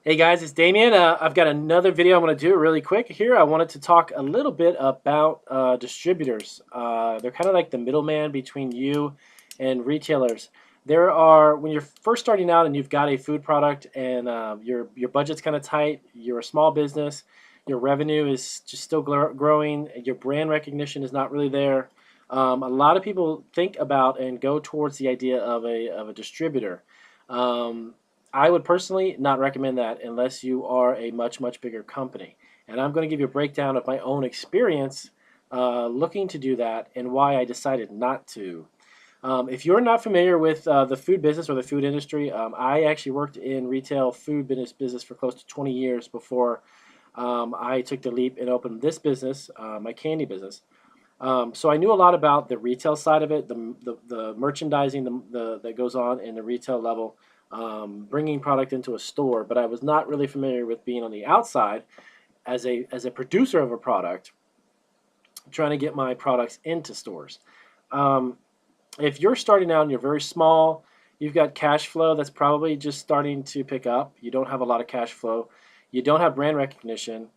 Hey guys, it's Damien. I've got another video I'm going to do really quick here. I wanted to talk a little bit about distributors. They're kind of like the middleman between you and retailers. When you're first starting out and you've got a food product and your budget's kind of tight, you're a small business, your revenue is just still growing, your brand recognition is not really there. A lot of people think about and go towards the idea of a distributor. Um, I would personally not recommend that unless you are a much bigger company. And I'm going to give you a breakdown of my own experience looking to do that and why I decided not to. If you're not familiar with the food business or the food industry, I actually worked in retail food business for close to 20 years before I took the leap and opened this business, my candy business. So I knew a lot about the retail side of it, the merchandising that goes on in the retail level, bringing product into a store. But I was not really familiar with being on the outside as a producer of a product, trying to get my products into stores. Um, if you're starting out and you're very small, you've got cash flow that's probably just starting to pick up. You don't have a lot of cash flow. You don't have brand recognition.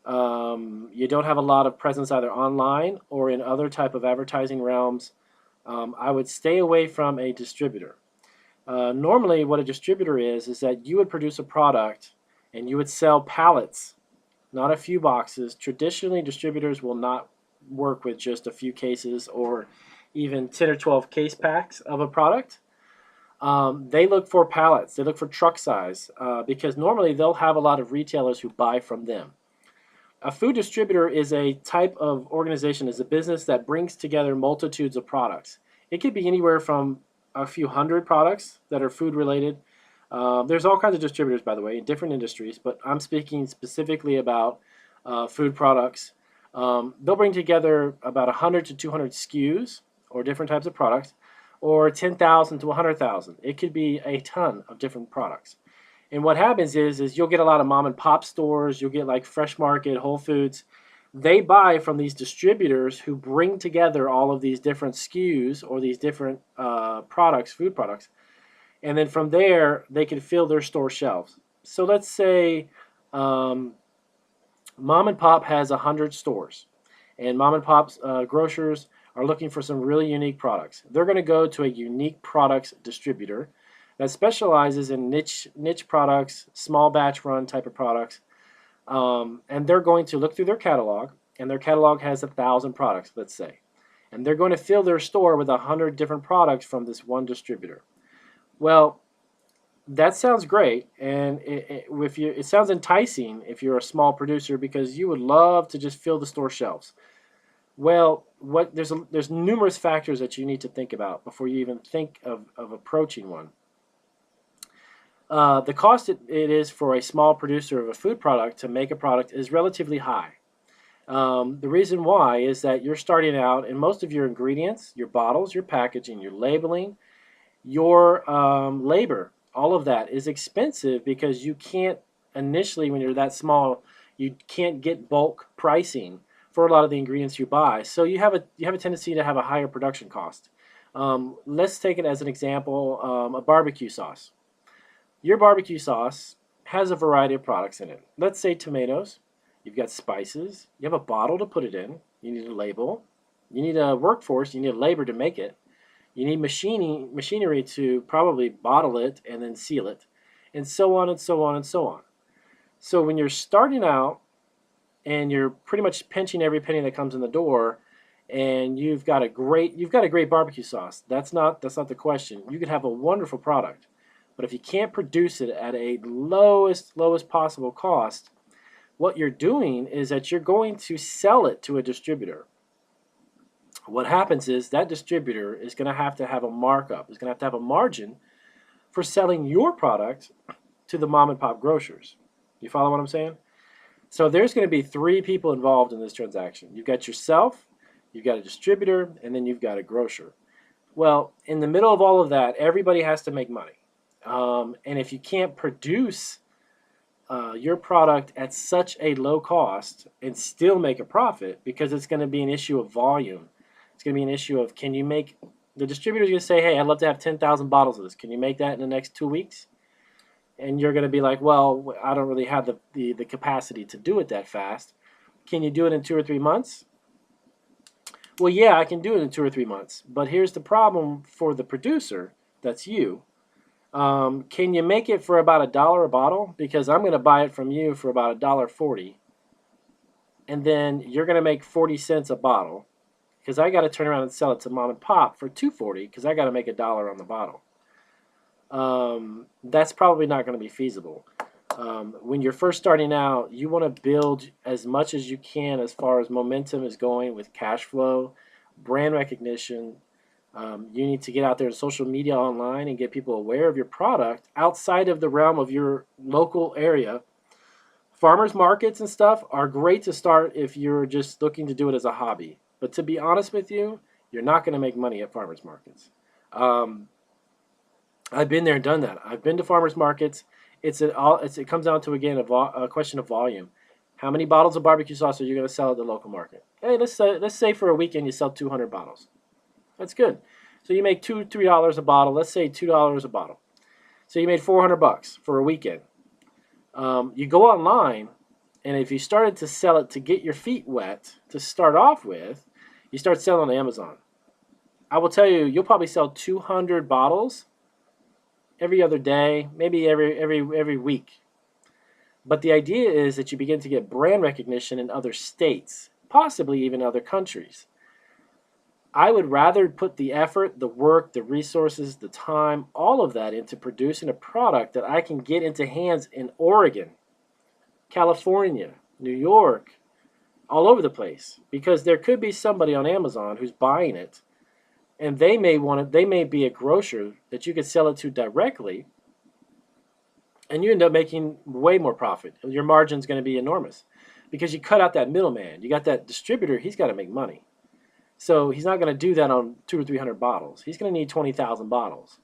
You don't have a lot of presence either online or in other type of advertising realms. I would stay away from a distributor. Normally, what a distributor is that you would produce a product and you would sell pallets, not a few boxes. Traditionally, distributors will not work with just a few cases or even 10 or 12 case packs of a product. They look for pallets, they look for truck size because normally they'll have a lot of retailers who buy from them. A food distributor is a type of organization, is a business that brings together multitudes of products. It could be anywhere from a few hundred products that are food related. There's all kinds of distributors, by the way, in different industries, but I'm speaking specifically about food products. They'll bring together about 100 to 200 SKUs or different types of products, or 10,000 to 100,000. It could be a ton of different products. And what happens is you'll get a lot of mom and pop stores, you'll get like Fresh Market, Whole Foods. They buy from these distributors who bring together all of these different SKUs or these different products, food products. And then from there, they can fill their store shelves. So let's say um, mom and pop has 100 stores, and mom and pop's grocers are looking for some really unique products. They're going to go to a unique products distributor that specializes in niche products, small batch run type of products, and they're going to look through their catalog, and their catalog has 1,000 products, let's say, and they're going to fill their store with 100 different products from this one distributor. Well, that sounds great, and it sounds enticing if you're a small producer because you would love to just fill the store shelves. Well, there's numerous factors that you need to think about before you even think of approaching one. The cost it is for a small producer of a food product to make a product is relatively high. The reason why is that you're starting out, and most of your ingredients, your bottles, your packaging, your labeling, your labor, all of that is expensive because you can't initially, when you're that small, you can't get bulk pricing for a lot of the ingredients you buy. So you have a tendency to have a higher production cost. Let's take it as an example, a barbecue sauce. Your barbecue sauce has a variety of products in it. Let's say tomatoes. You've got spices. You have a bottle to put it in. You need a label. You need a workforce. You need labor to make it. You need machinery to probably bottle it and then seal it, and so on and so on and so on. So when you're starting out and you're pretty much pinching every penny that comes in the door, and you've got a great barbecue sauce. That's not the question. You could have a wonderful product, but if you can't produce it at a lowest possible cost, what you're doing is that you're going to sell it to a distributor. What happens is that distributor is going to have a markup, is going to have a margin for selling your product to the mom and pop grocers. You follow what I'm saying? So there's going to be three people involved in this transaction. You've got yourself, you've got a distributor, and then you've got a grocer. Well, in the middle of all of that, everybody has to make money. And if you can't produce your product at such a low cost and still make a profit, because it's going to be an issue of volume. It's going to be an issue of, can you the distributor's going to say, hey, I'd love to have 10,000 bottles of this. Can you make that in the next 2 weeks? And you're going to be like, well, I don't really have the capacity to do it that fast. Can you do it in 2 or 3 months? Well, yeah, I can do it in 2 or 3 months. But here's the problem for the producer. That's you. Can you make it for about $1 a bottle? Because I'm going to buy it from you for about $1.40, and then you're going to make 40 cents a bottle, because I got to turn around and sell it to mom and pop for $2.40, because I got to make $1 on the bottle. That's probably not going to be feasible. When you're first starting out, you want to build as much as you can as far as momentum is going with cash flow, brand recognition. You need to get out there in social media online and get people aware of your product outside of the realm of your local area. Farmers markets and stuff are great to start if you're just looking to do it as a hobby. But to be honest with you, you're not going to make money at farmers markets. I've been there and done that. I've been to farmers markets. It comes down to, again, a question of volume. How many bottles of barbecue sauce are you going to sell at the local market? Hey, let's say for a weekend you sell 200 bottles. That's good. So you make $3 a bottle. Let's say $2 a bottle. So you made $400 for a weekend. You go online, and if you started to sell it to get your feet wet to start off with, you start selling on Amazon. I will tell you, you'll probably sell 200 bottles every other day, maybe every week. But the idea is that you begin to get brand recognition in other states, possibly even other countries. I would rather put the effort, the work, the resources, the time, all of that into producing a product that I can get into hands in Oregon, California, New York, all over the place. Because there could be somebody on Amazon who's buying it, and they may be a grocer that you could sell it to directly, and you end up making way more profit. Your margin's going to be enormous because you cut out that middleman. You got that distributor, he's got to make money. So he's not going to do that on 200 or 300 bottles. He's going to need 20,000 bottles.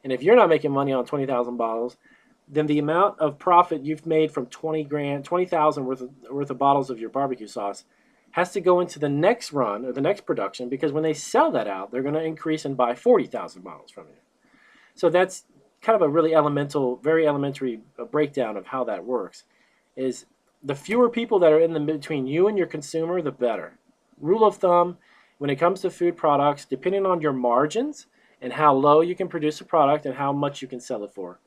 And if you're not making money on 20,000 bottles, then the amount of profit you've made from 20,000 worth of bottles of your barbecue sauce has to go into the next run or the next production, because when they sell that out, they're going to increase and buy 40,000 bottles from you. So that's kind of a really very elementary breakdown of how that works. Is the fewer people that are in the between you and your consumer, the better. Rule of thumb, when it comes to food products, depending on your margins and how low you can produce a product and how much you can sell it for,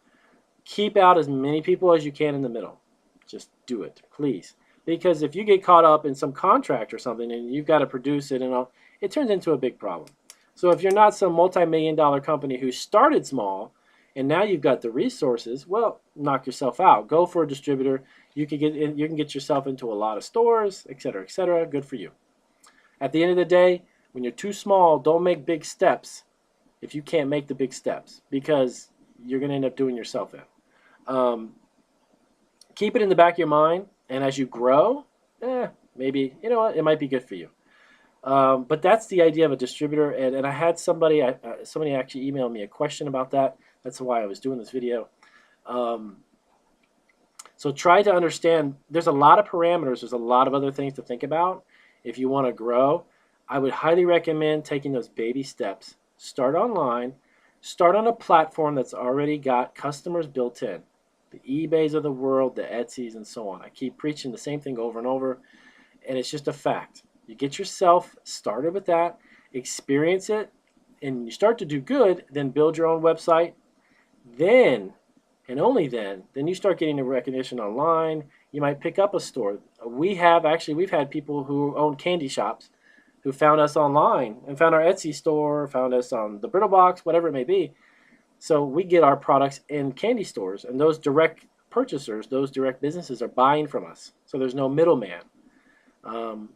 keep out as many people as you can in the middle. Just do it, please. Because if you get caught up in some contract or something and you've got to produce it and all, it turns into a big problem. So if you're not some multi-million-dollar company who started small and now you've got the resources, well, knock yourself out. Go for a distributor. You can get yourself into a lot of stores, et cetera, et cetera. Good for you. At the end of the day, when you're too small, don't make big steps if you can't make the big steps, because you're going to end up doing yourself in. Keep it in the back of your mind, and as you grow, maybe, you know what, it might be good for you. But that's the idea of a distributor, and I had somebody actually emailed me a question about that. That's why I was doing this video. So try to understand, there's a lot of parameters, there's a lot of other things to think about. If you want to grow, I would highly recommend taking those baby steps. Start online. Start on a platform that's already got customers built in. The eBays of the world, the Etsy's, and so on. I keep preaching the same thing over and over, and it's just a fact. You get yourself started with that, experience it, and you start to do good, then build your own website. Then, and only then you start getting the recognition online. You might pick up a store. We've had people who own candy shops who found us online and found our Etsy store, found us on the Brittle Box, whatever it may be. So we get our products in candy stores, and those direct purchasers, those direct businesses are buying from us. So there's no middleman.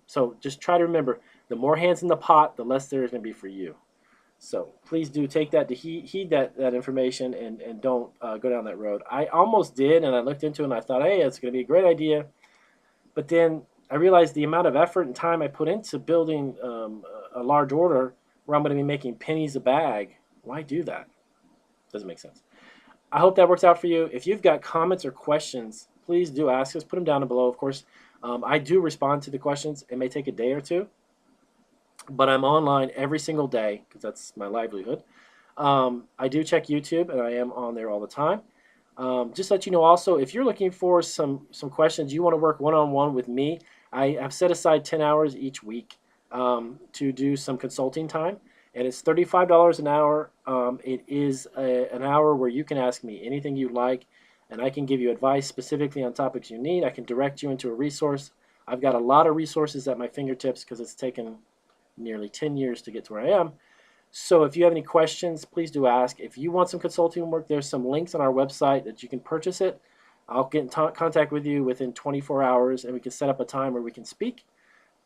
So just try to remember, the more hands in the pot, the less there is going to be for you. So please do take that to heed that information, and don't go down that road. I almost did, and I looked into it, and I thought, hey, it's going to be a great idea. But then I realized the amount of effort and time I put into building a large order where I'm going to be making pennies a bag. Why do that? Doesn't make sense. I hope that works out for you. If you've got comments or questions, please do ask us. Put them down below, of course. I do respond to the questions. It may take a day or two, but I'm online every single day because that's my livelihood. I do check YouTube, and I am on there all the time. Just to let you know also, if you're looking for some questions, you want to work one-on-one with me, I have set aside 10 hours each week to do some consulting time, and it's $35 an hour. It is an hour where you can ask me anything you like, and I can give you advice specifically on topics you need. I can direct you into a resource. I've got a lot of resources at my fingertips because it's taken nearly 10 years to get to where I am. So if you have any questions, please do ask. If you want some consulting work, there's some links on our website that you can purchase it. I'll get in contact with you within 24 hours, and we can set up a time where we can speak.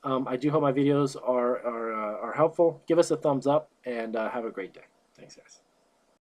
I do hope my videos are helpful. Give us a thumbs up, and have a great day. Thanks, guys.